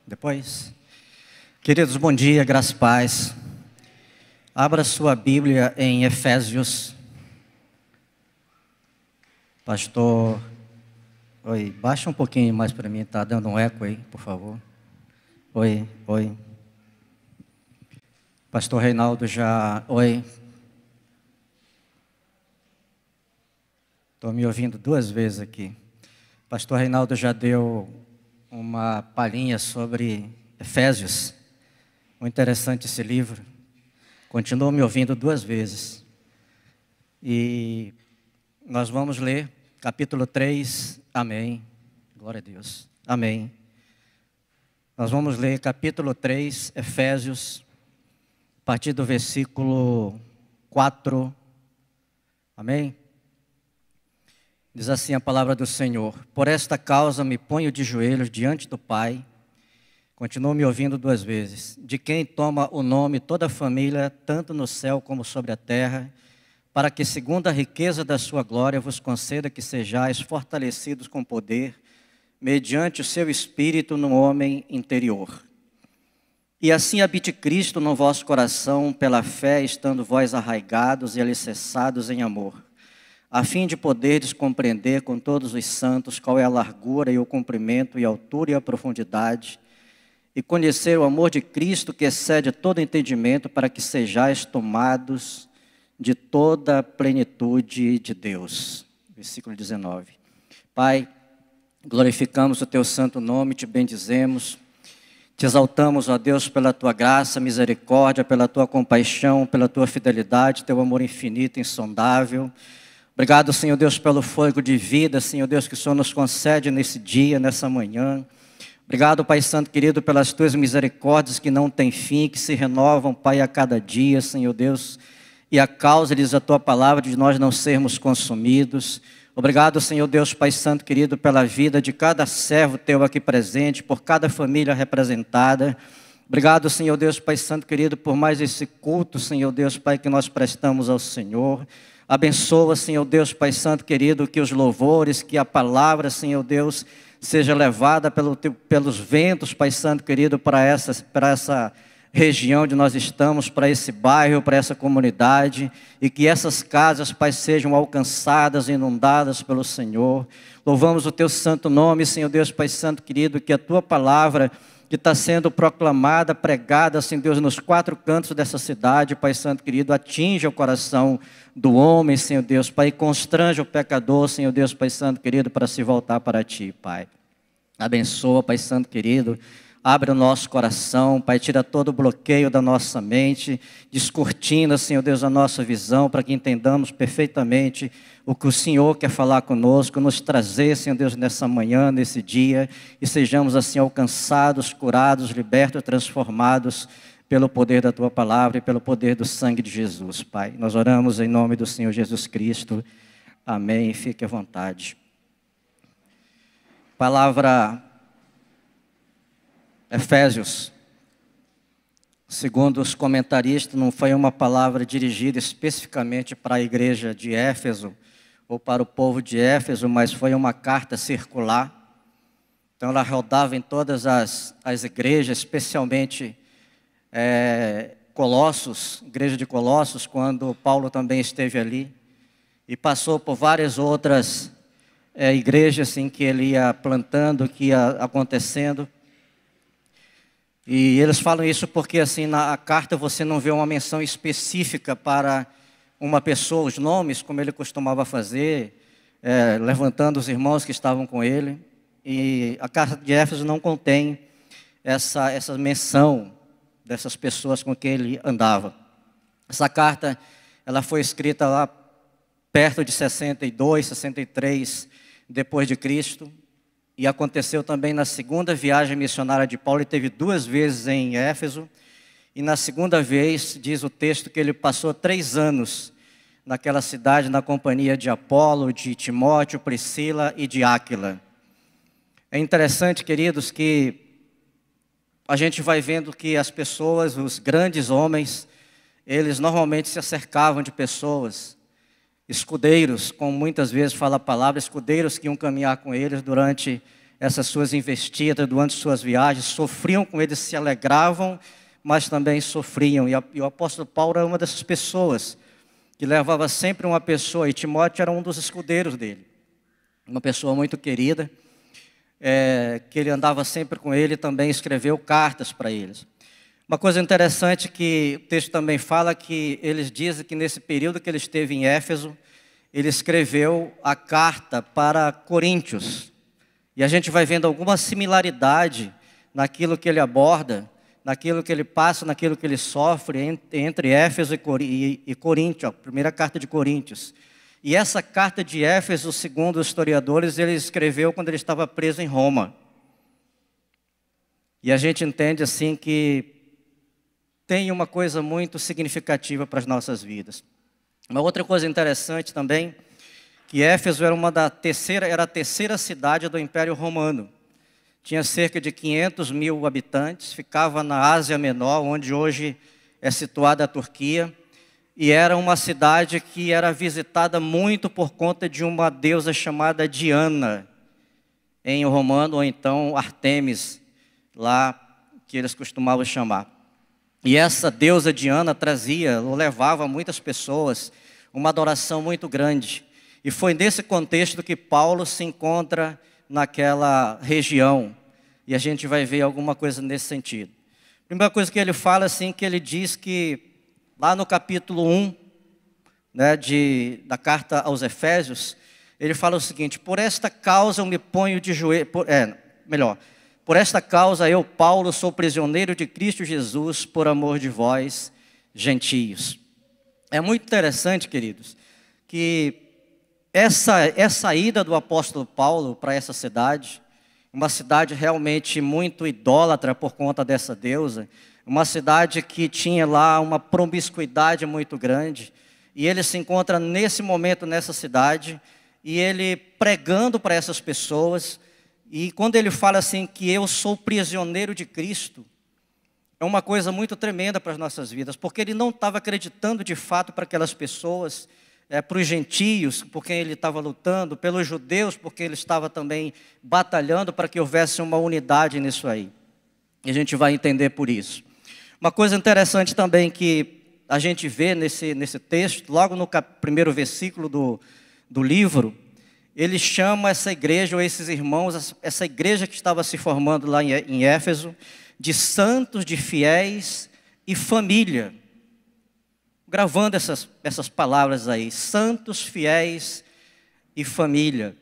Depois. Queridos, bom dia, graça e paz. Abra sua Bíblia em Efésios. Pastor, oi, baixa um pouquinho mais para mim, tá dando um eco aí, por favor. Oi. Pastor Reinaldo já, oi. Estou me ouvindo duas vezes aqui. Pastor Reinaldo já deu uma palhinha sobre Efésios. Muito interessante esse livro. Continuou me ouvindo duas vezes. E nós vamos ler capítulo 3. Amém. Glória a Deus. Amém. Nós vamos ler capítulo 3, Efésios, a partir do versículo 4. Amém? Diz assim a palavra do Senhor: por esta causa me ponho de joelhos diante do Pai. Continuou me ouvindo duas vezes. De quem toma o nome toda a família, tanto no céu como sobre a terra, para que, segundo a riqueza da sua glória, vos conceda que sejais fortalecidos com poder, mediante o seu Espírito no homem interior. E assim habite Cristo no vosso coração, pela fé, estando vós arraigados e alicerçados em amor, a fim de poderdes compreender com todos os santos qual é a largura e o comprimento e a altura e a profundidade, e conhecer o amor de Cristo que excede todo entendimento, para que sejais tomados de toda a plenitude de Deus. Versículo 19. Pai, glorificamos o teu santo nome, te bendizemos, te exaltamos, ó Deus, pela tua graça, misericórdia, pela tua compaixão, pela tua fidelidade, teu amor infinito, insondável. Obrigado, Senhor Deus, pelo fôlego de vida, Senhor Deus, que o Senhor nos concede nesse dia, nessa manhã. Obrigado, Pai Santo querido, pelas tuas misericórdias que não têm fim, que se renovam, Pai, a cada dia, Senhor Deus. E a causa, diz a tua palavra, de nós não sermos consumidos. Obrigado, Senhor Deus, Pai Santo querido, pela vida de cada servo teu aqui presente, por cada família representada. Obrigado, Senhor Deus, Pai Santo querido, por mais esse culto, Senhor Deus, Pai, que nós prestamos ao Senhor. Abençoa, Senhor Deus, Pai Santo querido, que os louvores, que a palavra, Senhor Deus, seja levada pelos ventos, Pai Santo querido, para essa região onde nós estamos, para esse bairro, para essa comunidade, e que essas casas, Pai, sejam alcançadas, inundadas pelo Senhor. Louvamos o teu santo nome, Senhor Deus, Pai Santo querido, que a tua palavra que está sendo proclamada, pregada, Senhor Deus, nos quatro cantos dessa cidade, Pai Santo querido, atinja o coração do homem, Senhor Deus, Pai, e constrange o pecador, Senhor Deus, Pai Santo querido, para se voltar para Ti, Pai. Abençoa, Pai Santo querido, abre o nosso coração, Pai, tira todo o bloqueio da nossa mente, descortina, Senhor Deus, a nossa visão, para que entendamos perfeitamente o que o Senhor quer falar conosco, nos trazer, Senhor Deus, nessa manhã, nesse dia, e sejamos assim alcançados, curados, libertos, transformados pelo poder da Tua palavra e pelo poder do sangue de Jesus, Pai. Nós oramos em nome do Senhor Jesus Cristo. Amém. Fique à vontade. Palavra Efésios, segundo os comentaristas, não foi uma palavra dirigida especificamente para a igreja de Éfeso ou para o povo de Éfeso, mas foi uma carta circular. Então ela rodava em todas as igrejas, especialmente Colossos, igreja de Colossos, quando Paulo também esteve ali, e passou por várias outras igrejas assim, que ele ia plantando, que ia acontecendo. E eles falam isso porque assim na carta você não vê uma menção específica para uma pessoa, os nomes, como ele costumava fazer, levantando os irmãos que estavam com ele. E a carta de Éfeso não contém essa menção dessas pessoas com quem ele andava. Essa carta ela foi escrita lá perto de 62, 63 depois de Cristo. E aconteceu também na segunda viagem missionária de Paulo. Ele teve duas vezes em Éfeso. E na segunda vez, diz o texto, que ele passou 3 anos naquela cidade, na companhia de Apolo, de Timóteo, Priscila e de Áquila. É interessante, queridos, que a gente vai vendo que as pessoas, os grandes homens, eles normalmente se acercavam de pessoas, escudeiros, como muitas vezes fala a palavra, escudeiros que iam caminhar com eles durante essas suas investidas durante suas viagens, sofriam com ele, se alegravam, mas também sofriam. E o apóstolo Paulo era uma dessas pessoas que levava sempre uma pessoa, e Timóteo era um dos escudeiros dele. Uma pessoa muito querida, que ele andava sempre com ele, também escreveu cartas para eles. Uma coisa interessante que o texto também fala, que eles dizem que nesse período que ele esteve em Éfeso, ele escreveu a carta para Coríntios. E a gente vai vendo alguma similaridade naquilo que ele aborda, naquilo que ele passa, naquilo que ele sofre entre Éfeso e Coríntios, a primeira carta de Coríntios. E essa carta de Éfeso, segundo os historiadores, ele escreveu quando ele estava preso em Roma. E a gente entende assim que tem uma coisa muito significativa para as nossas vidas. Uma outra coisa interessante também, que Éfeso era a terceira cidade do Império Romano. Tinha cerca de 500 mil habitantes, ficava na Ásia Menor, onde hoje é situada a Turquia, e era uma cidade que era visitada muito por conta de uma deusa chamada Diana, em romano, ou então Artemis, lá que eles costumavam chamar. E essa deusa Diana trazia, ou levava muitas pessoas, uma adoração muito grande. E foi nesse contexto que Paulo se encontra naquela região. E a gente vai ver alguma coisa nesse sentido. A primeira coisa que ele fala, assim, que ele diz que, lá no capítulo 1, né, da carta aos Efésios, ele fala o seguinte: por esta causa eu me ponho de joelho, por esta causa eu, Paulo, sou prisioneiro de Cristo Jesus, por amor de vós, gentios. É muito interessante, queridos, que essa ida do apóstolo Paulo para essa cidade, uma cidade realmente muito idólatra por conta dessa deusa, uma cidade que tinha lá uma promiscuidade muito grande, e ele se encontra nesse momento nessa cidade, e ele pregando para essas pessoas. E quando ele fala assim que eu sou prisioneiro de Cristo, é uma coisa muito tremenda para as nossas vidas, porque ele não estava acreditando de fato para aquelas pessoas, para os gentios, por quem ele estava lutando, pelos judeus, porque ele estava também batalhando para que houvesse uma unidade nisso aí. E a gente vai entender por isso. Uma coisa interessante também que a gente vê nesse texto, logo no primeiro versículo do livro, ele chama essa igreja, ou esses irmãos, essa igreja que estava se formando lá em Éfeso, de santos, de fiéis e família. Gravando essas palavras aí, santos, fiéis e família.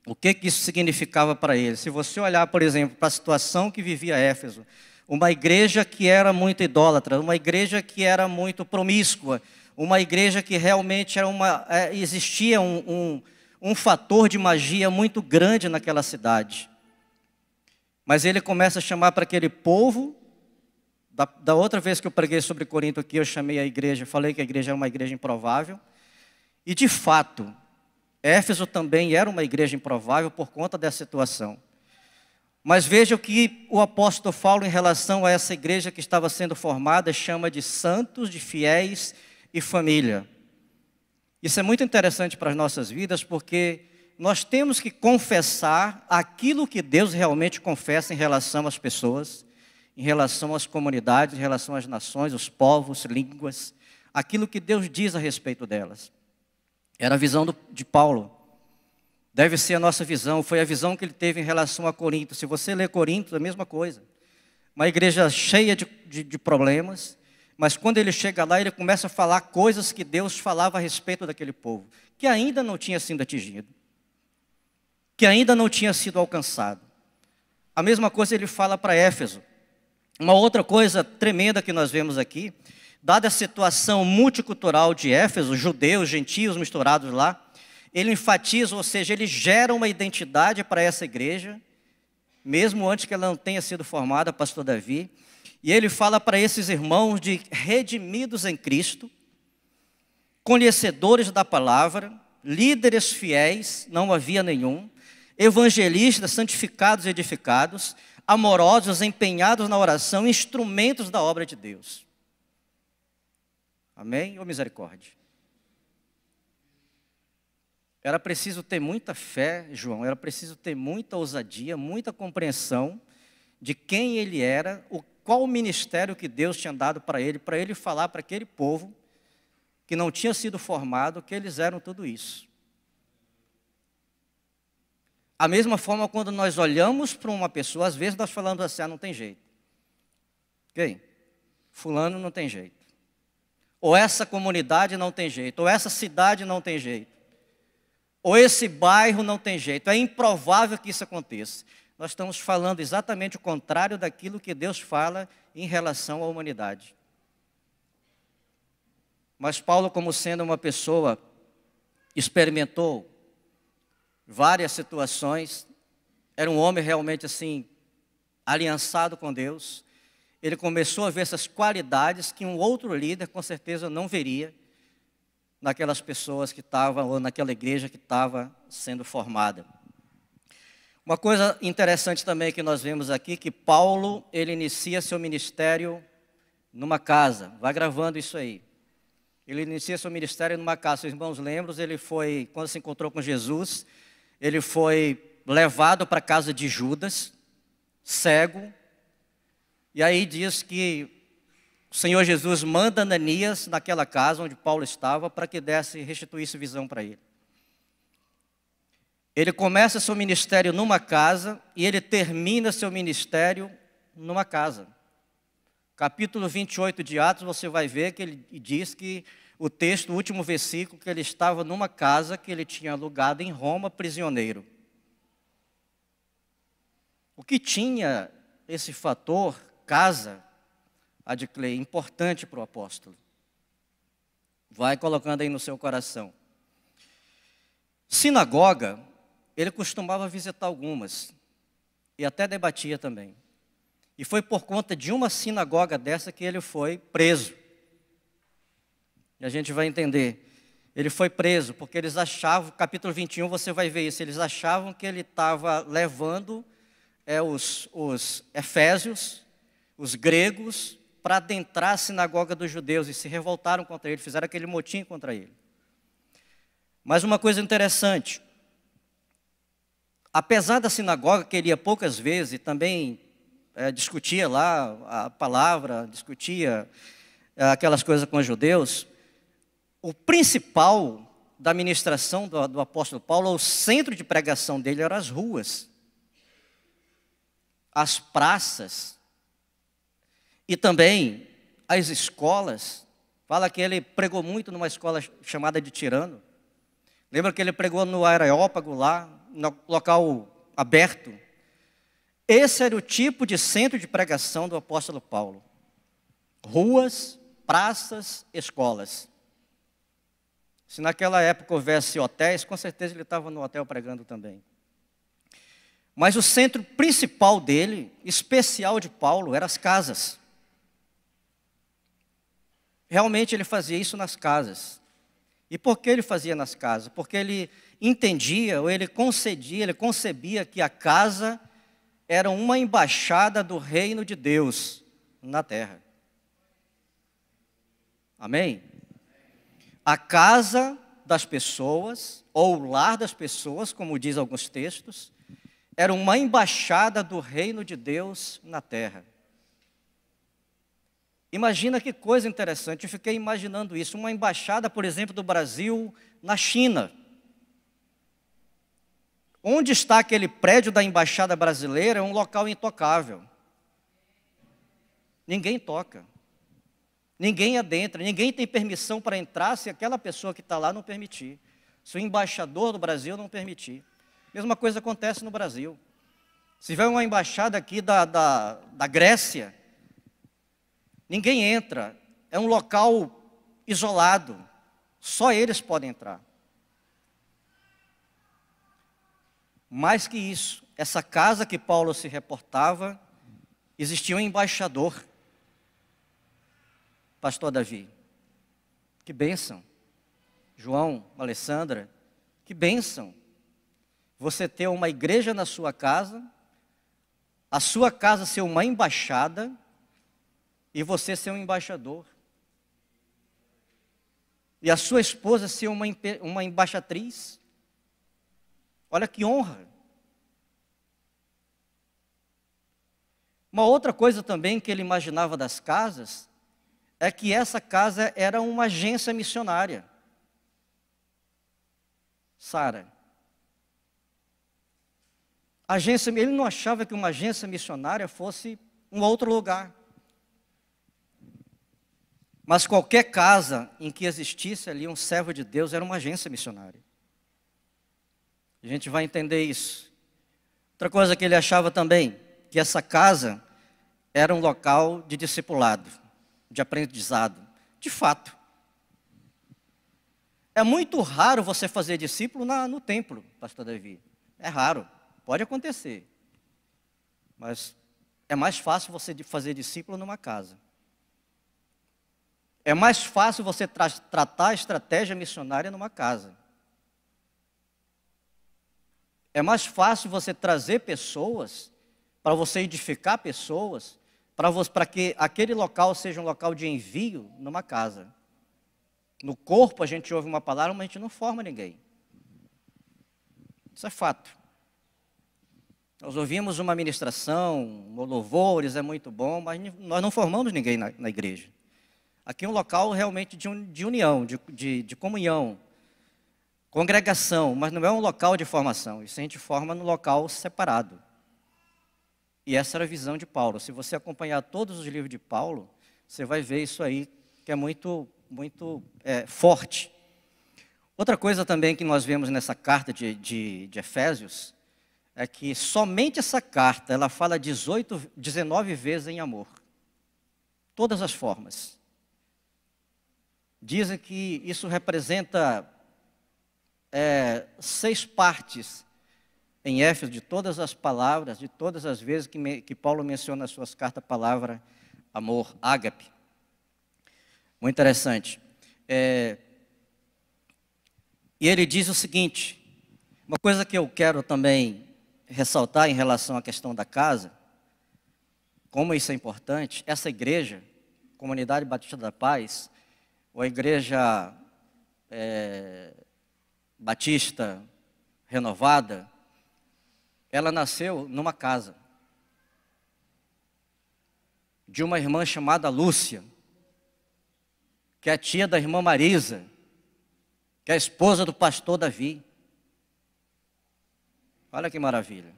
O que isso significava para eles? Se você olhar, por exemplo, para a situação que vivia Éfeso, uma igreja que era muito idólatra, uma igreja que era muito promíscua, uma igreja que realmente existia um fator de magia muito grande naquela cidade. Mas ele começa a chamar para aquele povo. Da outra vez que eu preguei sobre Corinto aqui, eu chamei a igreja, falei que a igreja era uma igreja improvável. E de fato, Éfeso também era uma igreja improvável por conta dessa situação. Mas veja o que o apóstolo Paulo, em relação a essa igreja que estava sendo formada, chama de santos, de fiéis e família. Isso é muito interessante para as nossas vidas, porque nós temos que confessar aquilo que Deus realmente confessa em relação às pessoas, em relação às comunidades, em relação às nações, os povos, línguas, aquilo que Deus diz a respeito delas. Era a visão de Paulo. Deve ser a nossa visão, foi a visão que ele teve em relação a Corinto. Se você ler Corinto, é a mesma coisa. Uma igreja cheia de problemas, mas quando ele chega lá, ele começa a falar coisas que Deus falava a respeito daquele povo, que ainda não tinha sido atingido, que ainda não tinha sido alcançado. A mesma coisa ele fala para Éfeso. Uma outra coisa tremenda que nós vemos aqui, dada a situação multicultural de Éfeso, judeus, gentios misturados lá, ele enfatiza, ou seja, ele gera uma identidade para essa igreja, mesmo antes que ela não tenha sido formada, pastor Davi. E ele fala para esses irmãos de redimidos em Cristo, conhecedores da palavra, líderes fiéis, não havia nenhum, evangelistas, santificados e edificados, amorosos, empenhados na oração, instrumentos da obra de Deus. Amém ou misericórdia? Era preciso ter muita fé, João, era preciso ter muita ousadia, muita compreensão de quem ele era, qual o ministério que Deus tinha dado para ele falar para aquele povo que não tinha sido formado, que eles eram tudo isso. A mesma forma, quando nós olhamos para uma pessoa, às vezes nós falamos assim, não tem jeito. Ok? Fulano não tem jeito. Ou essa comunidade não tem jeito, ou essa cidade não tem jeito. Ou esse bairro não tem jeito, é improvável que isso aconteça. Nós estamos falando exatamente o contrário daquilo que Deus fala em relação à humanidade. Mas Paulo, como sendo uma pessoa, experimentou várias situações, era um homem realmente assim, aliançado com Deus. Ele começou a ver essas qualidades que um outro líder com certeza não veria naquelas pessoas que estavam, ou naquela igreja que estava sendo formada. Uma coisa interessante também que nós vemos aqui, que Paulo, ele inicia seu ministério numa casa. Vai gravando isso aí. Ele inicia seu ministério numa casa. Seus irmãos lembram, ele foi, quando se encontrou com Jesus, ele foi levado para a casa de Judas, cego. E aí diz que o Senhor Jesus manda Ananias naquela casa onde Paulo estava para que restituísse visão para ele. Ele começa seu ministério numa casa e ele termina seu ministério numa casa. Capítulo 28 de Atos, você vai ver que ele diz que o texto, o último versículo, que ele estava numa casa que ele tinha alugado em Roma, prisioneiro. O que tinha esse fator, casa, Adclei, importante para o apóstolo? Vai colocando aí no seu coração. Sinagoga, ele costumava visitar algumas, e até debatia também. E foi por conta de uma sinagoga dessa que ele foi preso. E a gente vai entender. Ele foi preso porque eles achavam, capítulo 21 você vai ver isso, eles achavam que ele estava levando os efésios, os gregos, para adentrar a sinagoga dos judeus, e se revoltaram contra ele, fizeram aquele motim contra ele. Mas uma coisa interessante, apesar da sinagoga, que ele ia poucas vezes, e também discutia lá a palavra, discutia aquelas coisas com os judeus, o principal da ministração do apóstolo Paulo, o centro de pregação dele eram as ruas, as praças, e também as escolas. Fala que ele pregou muito numa escola chamada de Tirano. Lembra que ele pregou no Areópago lá, no local aberto? Esse era o tipo de centro de pregação do apóstolo Paulo. Ruas, praças, escolas. Se naquela época houvesse hotéis, com certeza ele estava no hotel pregando também. Mas o centro principal dele, especial de Paulo, eram as casas. Realmente ele fazia isso nas casas. E por que ele fazia nas casas? Porque ele entendia, ou ele concebia que a casa era uma embaixada do reino de Deus na terra. Amém? A casa das pessoas, ou o lar das pessoas, como diz alguns textos, era uma embaixada do reino de Deus na terra. Imagina que coisa interessante, eu fiquei imaginando isso, uma embaixada, por exemplo, do Brasil na China. Onde está aquele prédio da embaixada brasileira é um local intocável. Ninguém toca, ninguém adentra, ninguém tem permissão para entrar se aquela pessoa que está lá não permitir, se o embaixador do Brasil não permitir. Mesma coisa acontece no Brasil. Se tiver uma embaixada aqui da Grécia, ninguém entra, é um local isolado, só eles podem entrar. Mais que isso, essa casa que Paulo se reportava, existia um embaixador, pastor Davi. Que bênção. João, Alessandra, que bênção. Você ter uma igreja na sua casa, a sua casa ser uma embaixada, e você ser um embaixador. E a sua esposa ser uma embaixatriz. Olha que honra. Uma outra coisa também que ele imaginava das casas é que essa casa era uma agência missionária. Sara. Ele não achava que uma agência missionária fosse um outro lugar. Mas qualquer casa em que existisse ali um servo de Deus era uma agência missionária. A gente vai entender isso. Outra coisa que ele achava também, que essa casa era um local de discipulado, de aprendizado. De fato. É muito raro você fazer discípulo no templo, pastor Davi. É raro. Pode acontecer. Mas é mais fácil você fazer discípulo numa casa. É mais fácil você tratar a estratégia missionária numa casa. É mais fácil você trazer pessoas, para você edificar pessoas, para que aquele local seja um local de envio numa casa. No corpo a gente ouve uma palavra, mas a gente não forma ninguém. Isso é fato. Nós ouvimos uma ministração, louvores, é muito bom, mas nós não formamos ninguém na igreja. Aqui é um local realmente de união, de comunhão, congregação, mas não é um local de formação. Isso a gente forma no local separado. E essa era a visão de Paulo. Se você acompanhar todos os livros de Paulo, você vai ver isso aí, que é muito forte. Outra coisa também que nós vemos nessa carta de Efésios, é que somente essa carta, ela fala 19 vezes em amor. Todas as formas. Dizem que isso representa 6 partes em Éfeso, de todas as palavras, de todas as vezes que Paulo menciona nas suas cartas a palavra amor, ágape. Muito interessante. E ele diz o seguinte, uma coisa que eu quero também ressaltar em relação à questão da casa, como isso é importante, essa igreja, Comunidade Batista da Paz, ou a igreja batista renovada, ela nasceu numa casa de uma irmã chamada Lúcia, que é tia da irmã Marisa, que é a esposa do pastor Davi. Olha que maravilha.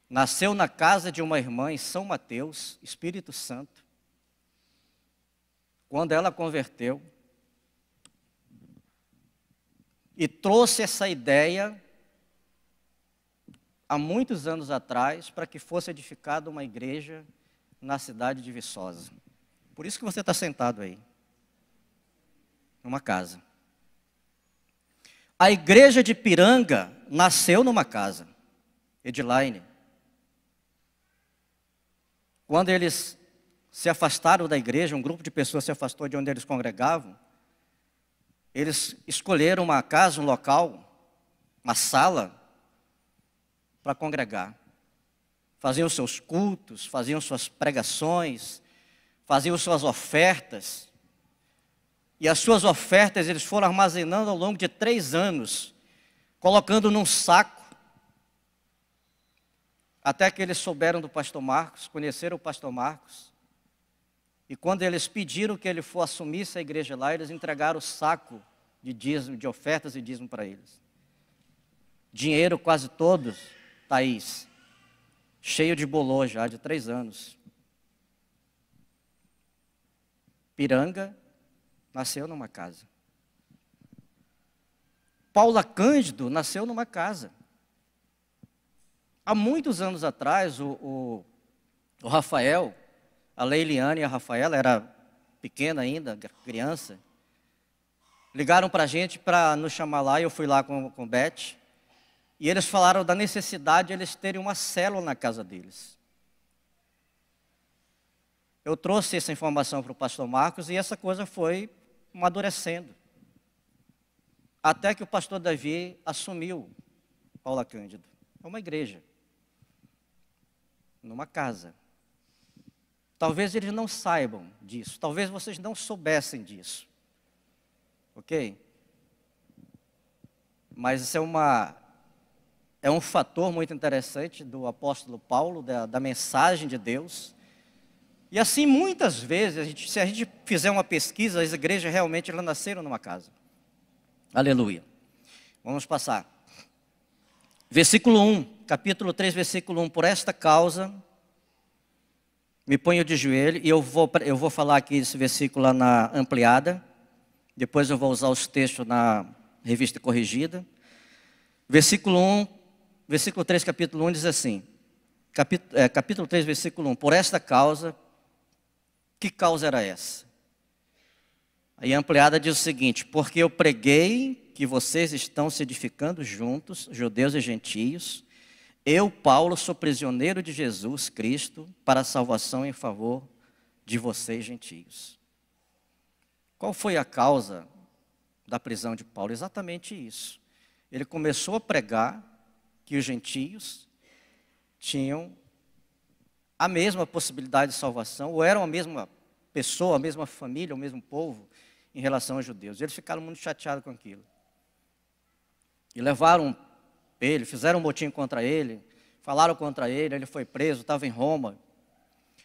Nasceu na casa de uma irmã em São Mateus, Espírito Santo. Quando ela converteu e trouxe essa ideia há muitos anos atrás para que fosse edificada uma igreja na cidade de Viçosa. Por isso que você está sentado aí, numa casa. A igreja de Piranga nasceu numa casa, Edline. Quando eles se afastaram da igreja, um grupo de pessoas se afastou de onde eles congregavam, eles escolheram uma casa, um local, uma sala, para congregar. Faziam seus cultos, faziam suas pregações, faziam suas ofertas. E as suas ofertas eles foram armazenando ao longo de 3 anos, colocando num saco, até que eles souberam do pastor Marcos, conheceram o pastor Marcos. E quando eles pediram que ele assumisse a igreja lá, eles entregaram o saco de dízimo, de ofertas e dízimo para eles. Dinheiro quase todos, Thaís, cheio de bolô já, de 3 anos. Piranga nasceu numa casa. Paula Cândido nasceu numa casa. Há muitos anos atrás, o Rafael, a Leiliane e a Rafaela, era pequena ainda, criança, ligaram para a gente para nos chamar lá, e eu fui lá com Beth, e eles falaram da necessidade de eles terem uma célula na casa deles. Eu trouxe essa informação para o pastor Marcos e essa coisa foi amadurecendo. Até que o pastor Davi assumiu Paula Cândido. É uma igreja. Numa casa. Talvez eles não saibam disso. Talvez vocês não soubessem disso. Ok? Mas isso é é um fator muito interessante do apóstolo Paulo, da mensagem de Deus. E assim, muitas vezes, se a gente fizer uma pesquisa, as igrejas realmente elas nasceram numa casa. Aleluia. Vamos passar. Versículo 1, capítulo 3, versículo 1. Por esta causa, me ponho de joelho, e eu vou falar aqui esse versículo lá na ampliada. Depois eu vou usar os textos na revista corrigida. Versículo 1, versículo 3, capítulo 1 diz assim. Capítulo 3, versículo 1. Por esta causa, que causa era essa? Aí a ampliada diz o seguinte: porque eu preguei que vocês estão se edificando juntos, judeus e gentios. Eu, Paulo, sou prisioneiro de Jesus Cristo para a salvação em favor de vocês, gentios. Qual foi a causa da prisão de Paulo? Exatamente isso. Ele começou a pregar que os gentios tinham a mesma possibilidade de salvação, ou eram a mesma pessoa, a mesma família, o mesmo povo, em relação aos judeus. Eles ficaram muito chateados com aquilo. E levaram ele, fizeram um motim contra ele, falaram contra ele, ele foi preso, estava em Roma.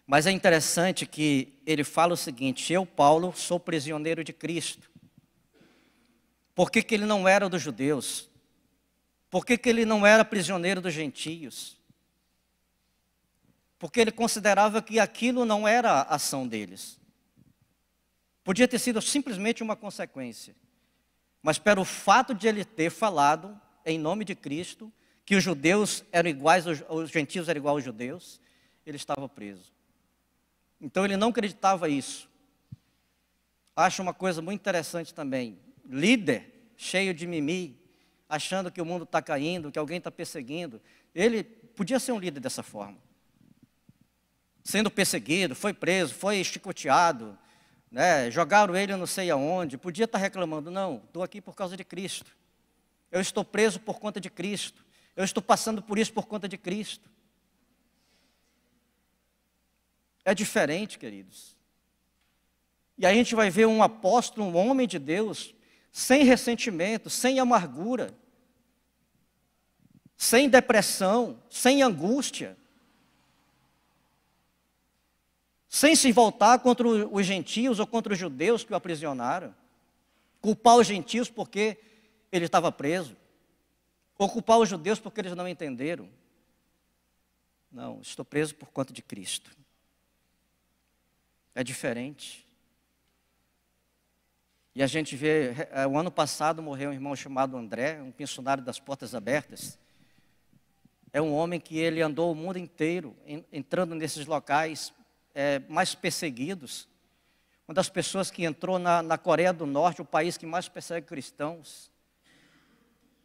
Mas é interessante que ele fala o seguinte: eu, Paulo, sou prisioneiro de Cristo. Por que ele não era dos judeus? Por que ele não era prisioneiro dos gentios? Porque ele considerava que aquilo não era a ação deles. Podia ter sido simplesmente uma consequência. Mas pelo fato de ele ter falado, em nome de Cristo, que os judeus eram iguais, os gentios eram iguais aos judeus, ele estava preso. Então ele não acreditava isso. Acho uma coisa muito interessante também. Líder, cheio de mimimi, achando que o mundo está caindo, que alguém está perseguindo. Ele podia ser um líder dessa forma. Sendo perseguido, foi preso, foi chicoteado, né? Jogaram ele não sei aonde, podia estar reclamando. Não, estou aqui por causa de Cristo. Eu estou preso por conta de Cristo. Eu estou passando por isso por conta de Cristo. É diferente, queridos. E aí a gente vai ver um apóstolo, um homem de Deus, sem ressentimento, sem amargura, sem depressão, sem angústia, sem se voltar contra os gentios ou contra os judeus que o aprisionaram, culpar os gentios porque ele estava preso, ou culpar os judeus porque eles não entenderam. Não, estou preso por conta de Cristo. É diferente. E a gente vê, o ano passado morreu um irmão chamado André, um missionário das Portas Abertas. É um homem que ele andou o mundo inteiro, entrando nesses locais mais perseguidos. Uma das pessoas que entrou na Coreia do Norte, o país que mais persegue cristãos,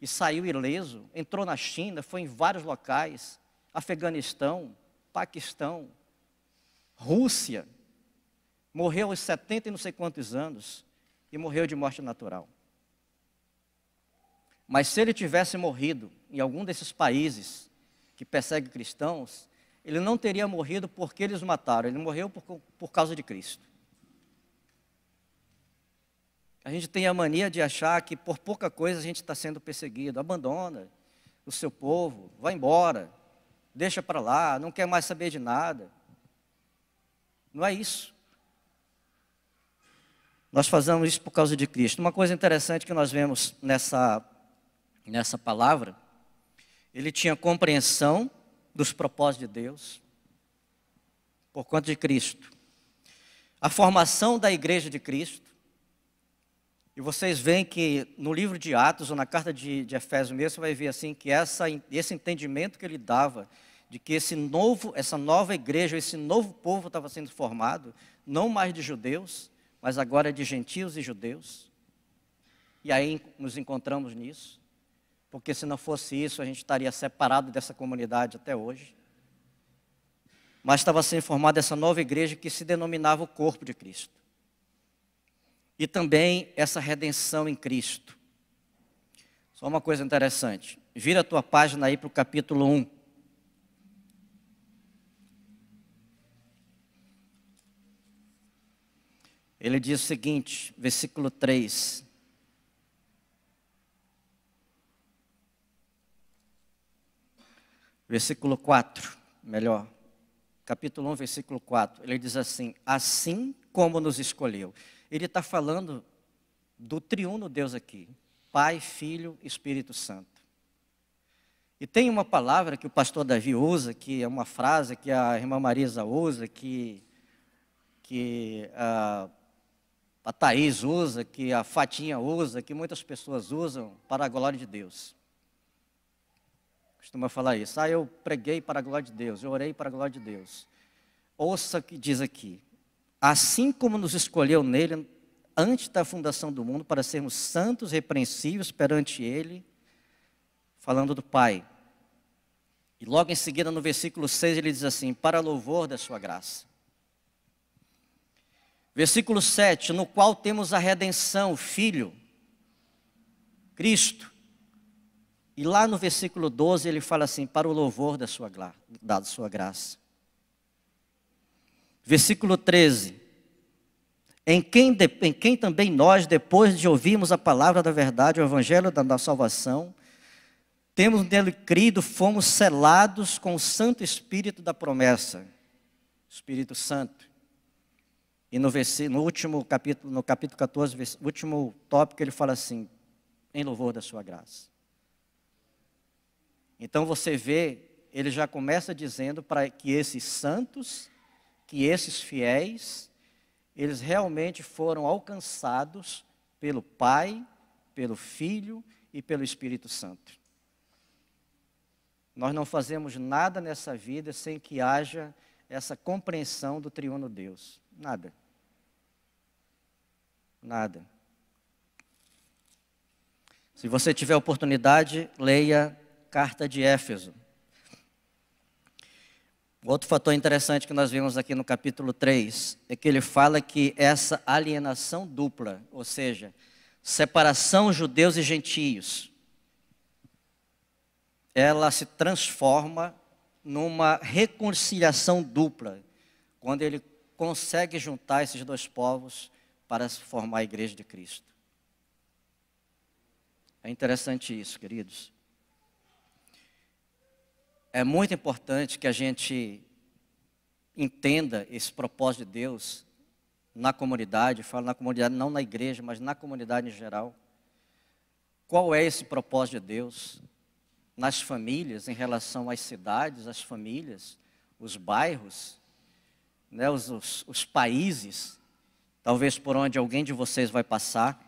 e saiu ileso. Entrou na China, foi em vários locais, Afeganistão, Paquistão, Rússia. Morreu aos 70 e não sei quantos anos, e morreu de morte natural. Mas se ele tivesse morrido em algum desses países que perseguem cristãos, ele não teria morrido porque eles o mataram, ele morreu por causa de Cristo. A gente tem a mania de achar que por pouca coisa a gente está sendo perseguido. Abandona o seu povo, vai embora, deixa para lá, não quer mais saber de nada. Não é isso. Nós fazemos isso por causa de Cristo. Uma coisa interessante que nós vemos nessa palavra, ele tinha compreensão dos propósitos de Deus por conta de Cristo. A formação da igreja de Cristo. E vocês veem que no livro de Atos, ou na carta de Efésios mesmo, você vai ver assim, que esse entendimento que ele dava, de que essa nova igreja, esse novo povo estava sendo formado, não mais de judeus, mas agora de gentios e judeus. E aí nos encontramos nisso, porque se não fosse isso, a gente estaria separado dessa comunidade até hoje. Mas estava sendo formada essa nova igreja que se denominava o corpo de Cristo. E também essa redenção em Cristo. Só uma coisa interessante. Vira a tua página aí para o capítulo 1. Ele diz o seguinte, versículo 3. versículo 4, melhor, capítulo 1, versículo 4, ele diz assim: assim como nos escolheu. Ele está falando do triuno Deus aqui, Pai, Filho, Espírito Santo. E tem uma palavra que o pastor Davi usa, que é uma frase que a irmã Marisa usa, que a Thaís usa, que a Fatinha usa, que muitas pessoas usam para a glória de Deus. Costuma falar isso. Eu preguei para a glória de Deus, eu orei para a glória de Deus. Ouça o que diz aqui. Assim como nos escolheu nele, antes da fundação do mundo, para sermos santos, repreensíveis perante ele, falando do Pai. E logo em seguida, no versículo 6, ele diz assim: para louvor da sua graça. Versículo 7, no qual temos a redenção, Filho, Cristo. E lá no versículo 12 ele fala assim: para o louvor da sua graça. Versículo 13, em quem também nós, depois de ouvirmos a palavra da verdade, o evangelho da salvação, temos nele crido, fomos selados com o Santo Espírito da promessa, Espírito Santo. E no último capítulo, no capítulo 14, último tópico, ele fala assim: em louvor da sua graça. Então você vê, ele já começa dizendo para que esses santos, que esses fiéis, eles realmente foram alcançados pelo Pai, pelo Filho e pelo Espírito Santo. Nós não fazemos nada nessa vida sem que haja essa compreensão do triuno Deus. Nada. Nada. Se você tiver oportunidade, leia Carta de Éfeso. Outro fator interessante que nós vimos aqui no capítulo 3 é que ele fala que essa alienação dupla, ou seja, separação judeus e gentios, ela se transforma numa reconciliação dupla, quando ele consegue juntar esses dois povos para formar a igreja de Cristo. É interessante isso, queridos. É muito importante que a gente entenda esse propósito de Deus na comunidade, falo na comunidade, não na igreja, mas na comunidade em geral. Qual é esse propósito de Deus nas famílias, em relação às cidades, às famílias, os bairros, né, os países, talvez por onde alguém de vocês vai passar,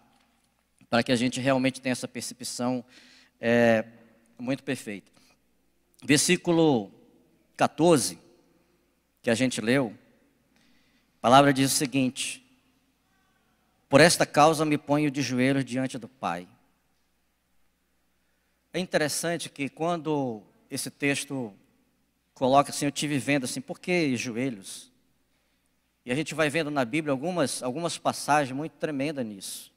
para que a gente realmente tenha essa percepção muito perfeita. Versículo 14, que a gente leu, a palavra diz o seguinte: por esta causa me ponho de joelhos diante do Pai. É interessante que quando esse texto coloca assim, eu estive vendo assim, por que joelhos? E a gente vai vendo na Bíblia algumas passagens muito tremendas nisso.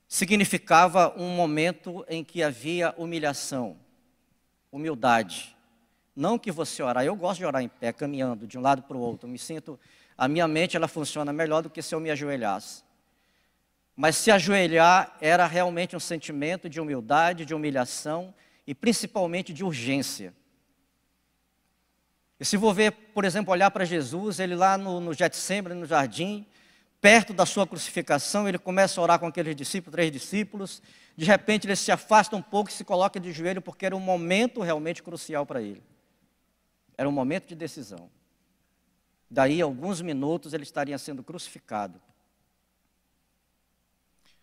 Significava um momento em que havia humilhação, humildade. Não que você orar, eu gosto de orar em pé, caminhando de um lado para o outro. A minha mente ela funciona melhor do que se eu me ajoelhasse. Mas se ajoelhar era realmente um sentimento de humildade, de humilhação e principalmente de urgência. E se vou ver, por exemplo, olhar para Jesus, ele lá no Getsêmani, no jardim, perto da sua crucificação, ele começa a orar com aqueles discípulos, 3 discípulos, de repente ele se afasta um pouco e se coloca de joelho, porque era um momento realmente crucial para ele. Era um momento de decisão. Daí, a alguns minutos, ele estaria sendo crucificado.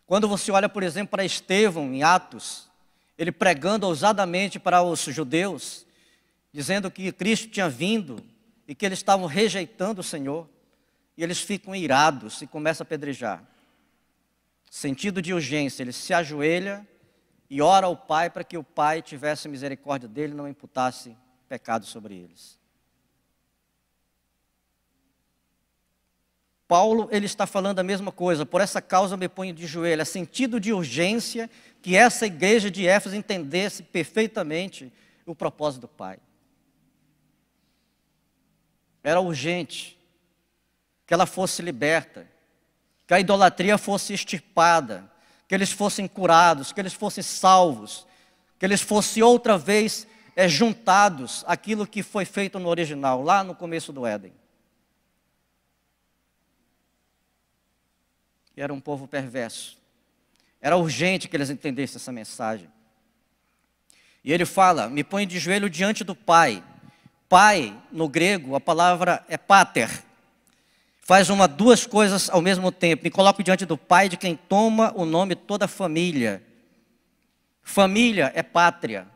Quando você olha, por exemplo, para Estevão, em Atos, ele pregando ousadamente para os judeus, dizendo que Cristo tinha vindo e que eles estavam rejeitando o Senhor, e eles ficam irados e começam a apedrejar. Sentido de urgência, ele se ajoelha e ora ao Pai para que o Pai tivesse misericórdia dele e não imputasse pecado sobre eles. Paulo, ele está falando a mesma coisa, por essa causa me ponho de joelho, é sentido de urgência que essa igreja de Éfeso entendesse perfeitamente o propósito do Pai. Era urgente que ela fosse liberta, que a idolatria fosse extirpada, que eles fossem curados, que eles fossem salvos, que eles fossem outra vez juntados àquilo que foi feito no original, lá no começo do Éden. E era um povo perverso. Era urgente que eles entendessem essa mensagem. E ele fala, me põe de joelho diante do Pai. Pai, no grego, a palavra é pater. Faz duas coisas ao mesmo tempo. Me coloco diante do Pai de quem toma o nome toda a família. Família é pátria.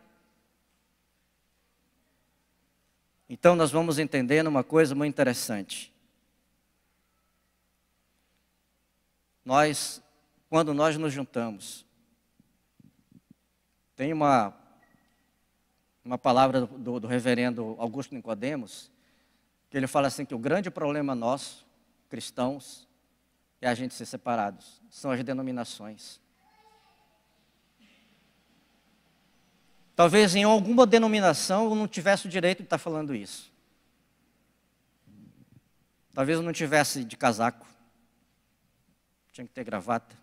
Então nós vamos entendendo uma coisa muito interessante. Quando nós nos juntamos, tem uma palavra do reverendo Augusto Nicodemos, que ele fala assim que o grande problema nosso, cristãos, é a gente ser separados, são as denominações. Talvez em alguma denominação eu não tivesse o direito de estar falando isso. Talvez eu não tivesse de casaco. Tinha que ter gravata.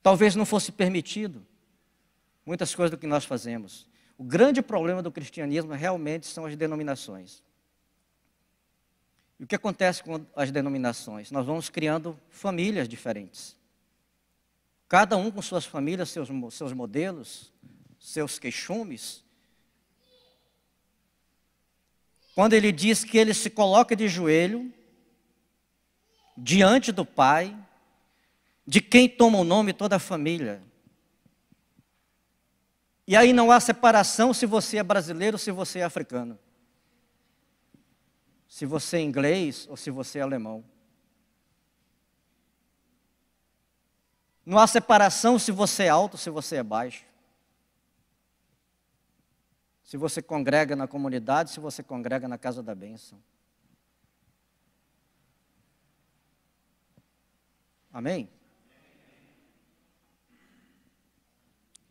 Talvez não fosse permitido muitas coisas do que nós fazemos. O grande problema do cristianismo realmente são as denominações. E o que acontece com as denominações? Nós vamos criando famílias diferentes. Cada um com suas famílias, seus modelos, seus queixumes. Quando ele diz que ele se coloca de joelho diante do Pai, de quem toma o nome toda a família. E aí não há separação se você é brasileiro ou se você é africano. Se você é inglês ou se você é alemão. Não há separação se você é alto ou se você é baixo. Se você congrega na comunidade, se você congrega na casa da bênção. Amém?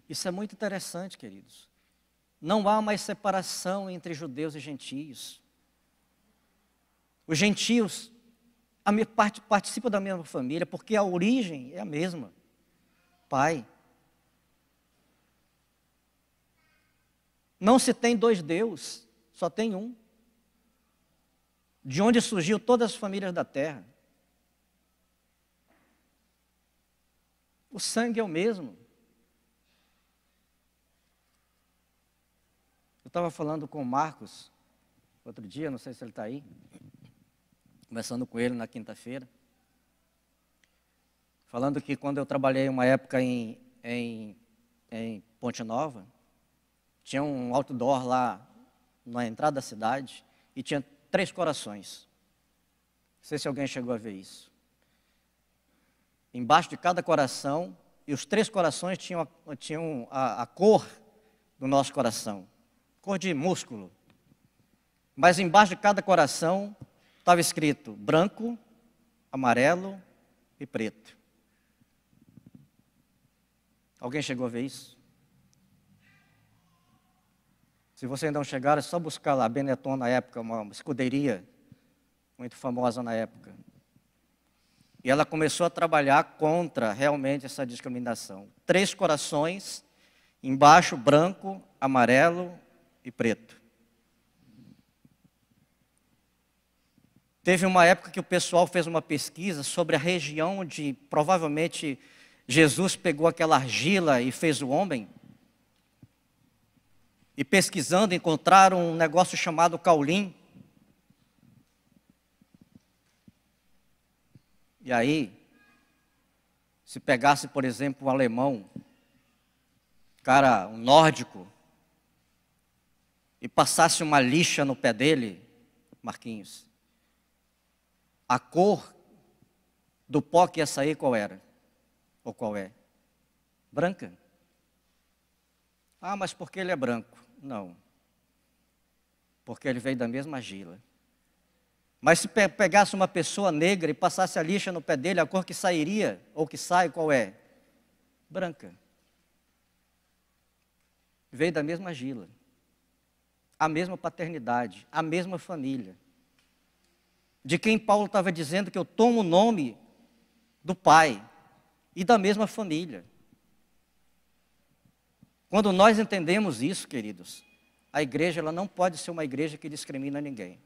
Isso é muito interessante, queridos. Não há mais separação entre judeus e gentios. Os gentios participam da mesma família, porque a origem é a mesma. Pai. Não se tem dois deuses, só tem um. De onde surgiu todas as famílias da terra. O sangue é o mesmo. Eu estava falando com o Marcos, outro dia, não sei se ele está aí, conversando com ele na quinta-feira, falando que quando eu trabalhei uma época em Ponte Nova, tinha um outdoor lá na entrada da cidade e tinha 3 corações. Não sei se alguém chegou a ver isso. Embaixo de cada coração, e os 3 corações tinham a cor do nosso coração. Cor de músculo. Mas embaixo de cada coração estava escrito branco, amarelo e preto. Alguém chegou a ver isso? Se você ainda não chegar, é só buscar lá, Benetton na época, uma escuderia muito famosa na época. E ela começou a trabalhar contra realmente essa discriminação. 3 corações, embaixo branco, amarelo e preto. Teve uma época que o pessoal fez uma pesquisa sobre a região onde provavelmente Jesus pegou aquela argila e fez o homem. E pesquisando encontraram um negócio chamado caulim. E aí, se pegasse, por exemplo, um alemão, um nórdico, e passasse uma lixa no pé dele, Marquinhos, a cor do pó que ia sair qual era? Ou qual é? Branca. Ah, mas por que ele é branco? Não. Porque ele veio da mesma argila. Mas se pegasse uma pessoa negra e passasse a lixa no pé dele, a cor que sairia, ou que sai, qual é? Branca. Veio da mesma argila. A mesma paternidade, a mesma família. De quem Paulo estava dizendo que eu tomo o nome do Pai e da mesma família. Quando nós entendemos isso, queridos, a igreja ela não pode ser uma igreja que discrimina ninguém.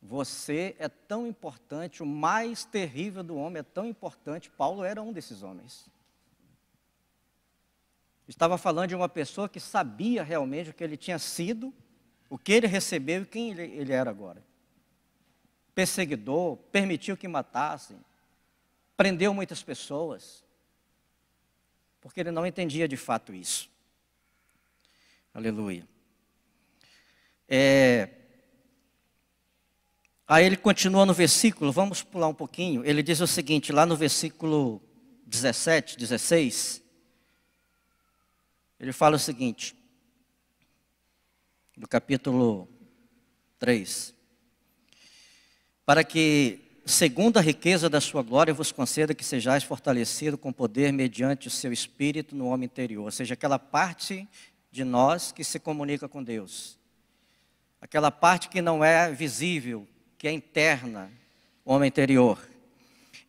Você é tão importante, o mais terrível do homem é tão importante. Paulo era um desses homens. Estava falando de uma pessoa que sabia realmente o que ele tinha sido, o que ele recebeu e quem ele era agora. Perseguidor, permitiu que matassem, prendeu muitas pessoas, porque ele não entendia de fato isso. Aleluia. Aí ele continua no versículo, vamos pular um pouquinho, ele diz o seguinte, lá no versículo 17, 16, ele fala o seguinte, do capítulo 3, para que, segundo a riqueza da sua glória, vos conceda que sejais fortalecido com poder mediante o seu espírito no homem interior, ou seja, aquela parte de nós que se comunica com Deus, aquela parte que não é visível, que é interna, o homem interior.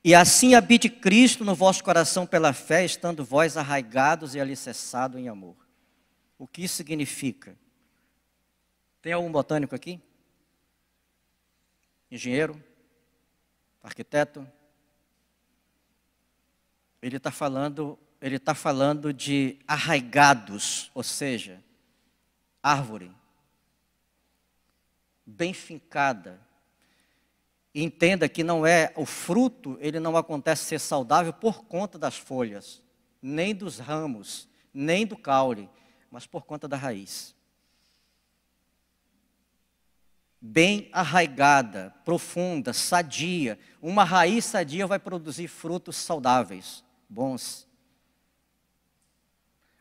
E assim habite Cristo no vosso coração pela fé, estando vós arraigados e alicerçados em amor. O que isso significa? Tem algum botânico aqui? Engenheiro? Arquiteto? Ele está falando de arraigados, ou seja, árvore, bem fincada. E entenda que não é o fruto, ele não acontece ser saudável por conta das folhas, nem dos ramos, nem do caule, mas por conta da raiz. Bem arraigada, profunda, sadia. Uma raiz sadia vai produzir frutos saudáveis, bons.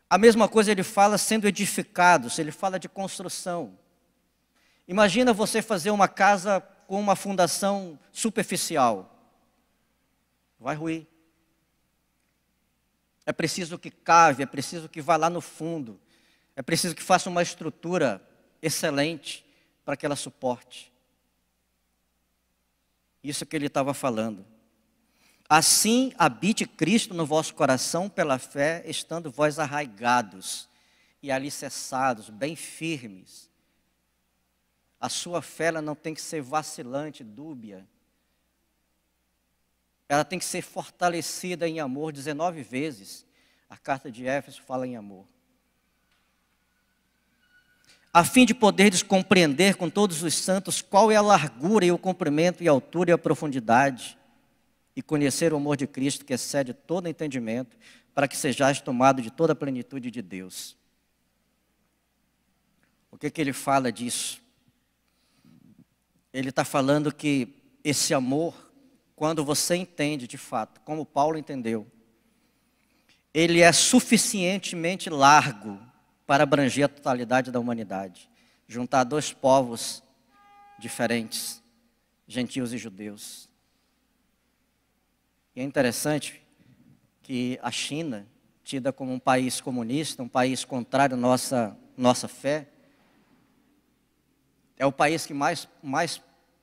A mesma coisa ele fala sendo edificados, ele fala de construção. Imagina você fazer uma casa com uma fundação superficial. Vai ruir. É preciso que cave, é preciso que vá lá no fundo. É preciso que faça uma estrutura excelente para que ela suporte. Isso que ele estava falando. Assim habite Cristo no vosso coração pela fé, estando vós arraigados e alicerçados, bem firmes. A sua fé ela não tem que ser vacilante, dúbia. Ela tem que ser fortalecida em amor. 19 vezes a carta de Éfeso fala em amor. A fim de poderdes compreender com todos os santos qual é a largura e o comprimento e a altura e a profundidade, e conhecer o amor de Cristo que excede todo entendimento, para que sejais tomados de toda a plenitude de Deus. O que ele fala disso? Ele está falando que esse amor, quando você entende de fato, como Paulo entendeu, ele é suficientemente largo para abranger a totalidade da humanidade, juntar dois povos diferentes, gentios e judeus. E é interessante que a China, tida como um país comunista, um país contrário à nossa fé, é o país que mais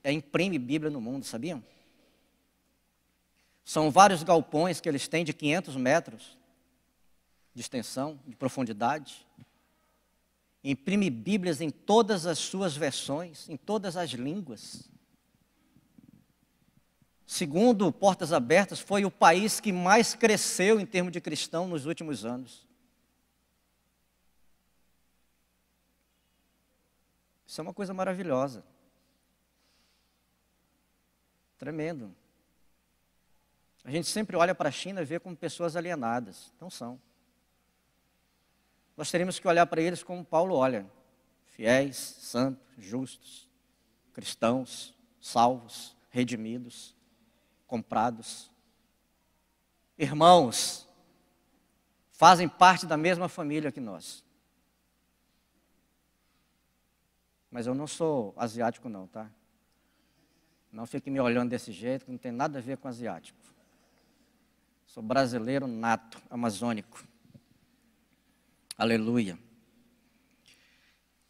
imprime Bíblia no mundo, sabiam? São vários galpões que eles têm de 500 metros de extensão, de profundidade. Imprime Bíblias em todas as suas versões, em todas as línguas. Segundo Portas Abertas, foi o país que mais cresceu em termos de cristão nos últimos anos. Isso é uma coisa maravilhosa. Tremendo. A gente sempre olha para a China e vê como pessoas alienadas. Não são. Nós teríamos que olhar para eles como Paulo olha. Fiéis, santos, justos, cristãos, salvos, redimidos, comprados. Irmãos, fazem parte da mesma família que nós. Mas eu não sou asiático não, tá? Não fique me olhando desse jeito, que não tem nada a ver com asiático. Sou brasileiro nato, amazônico. Aleluia.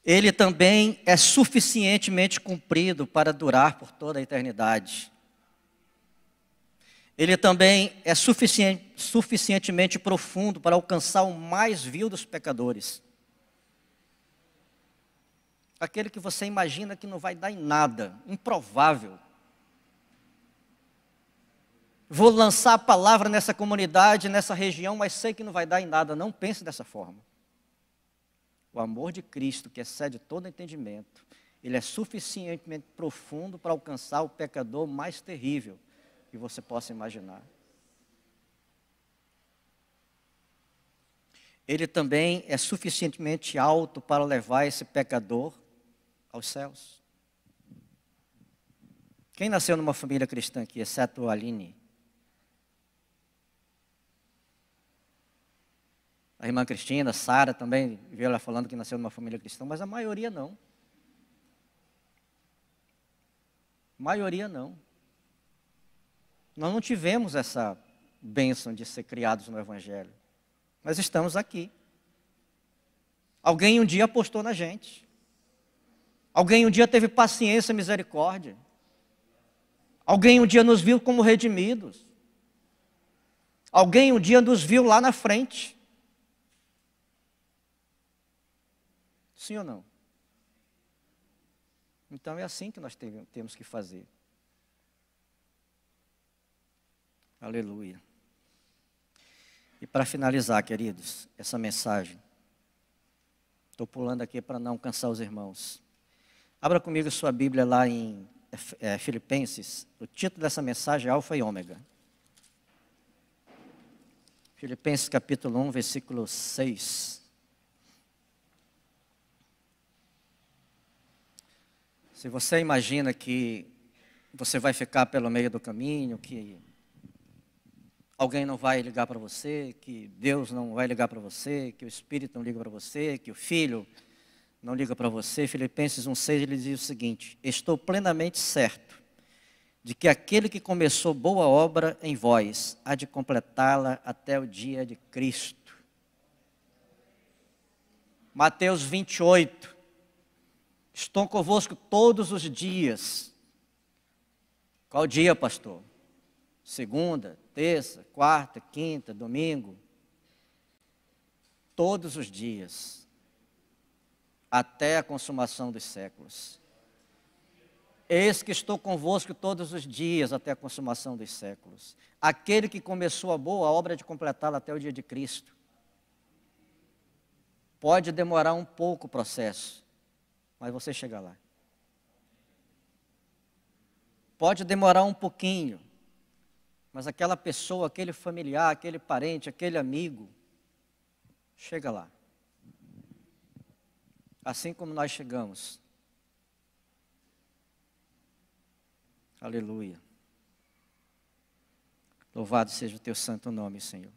Ele também é suficientemente cumprido para durar por toda a eternidade. Ele também é suficientemente profundo para alcançar o mais vil dos pecadores. Aquele que você imagina que não vai dar em nada, improvável. Vou lançar a palavra nessa comunidade, nessa região, mas sei que não vai dar em nada. Não pense dessa forma. O amor de Cristo, que excede todo entendimento, ele é suficientemente profundo para alcançar o pecador mais terrível que você possa imaginar. Ele também é suficientemente alto para levar esse pecador aos céus. Quem nasceu numa família cristã aqui, exceto a Aline? A irmã Cristina, Sara também, viu ela falando que nasceu numa família cristã, mas a maioria não. A maioria não. Nós não tivemos essa bênção de ser criados no Evangelho. Nós estamos aqui. Alguém um dia apostou na gente. Alguém um dia teve paciência e misericórdia. Alguém um dia nos viu como redimidos. Alguém um dia nos viu lá na frente. Sim ou não? Então é assim que nós temos que fazer. Aleluia. E para finalizar, queridos, essa mensagem, estou pulando aqui para não cansar os irmãos. Abra comigo sua Bíblia lá em Filipenses. O título dessa mensagem é Alfa e Ômega. Filipenses capítulo 1, versículo 6. Se você imagina que você vai ficar pelo meio do caminho, que alguém não vai ligar para você, que Deus não vai ligar para você, que o Espírito não liga para você, que o Filho não liga para você, Filipenses 1,6 ele diz o seguinte: estou plenamente certo de que aquele que começou boa obra em vós há de completá-la até o dia de Cristo. Mateus 28. Estou convosco todos os dias. Qual dia, pastor? Segunda, terça, quarta, quinta, domingo. Todos os dias. Até a consumação dos séculos. Eis que estou convosco todos os dias até a consumação dos séculos. Aquele que começou a boa obra de completá-la até o dia de Cristo. Pode demorar um pouco o processo, mas você chega lá. Pode demorar um pouquinho, mas aquela pessoa, aquele familiar, aquele parente, aquele amigo, chega lá. Assim como nós chegamos. Aleluia. Louvado seja o teu santo nome, Senhor.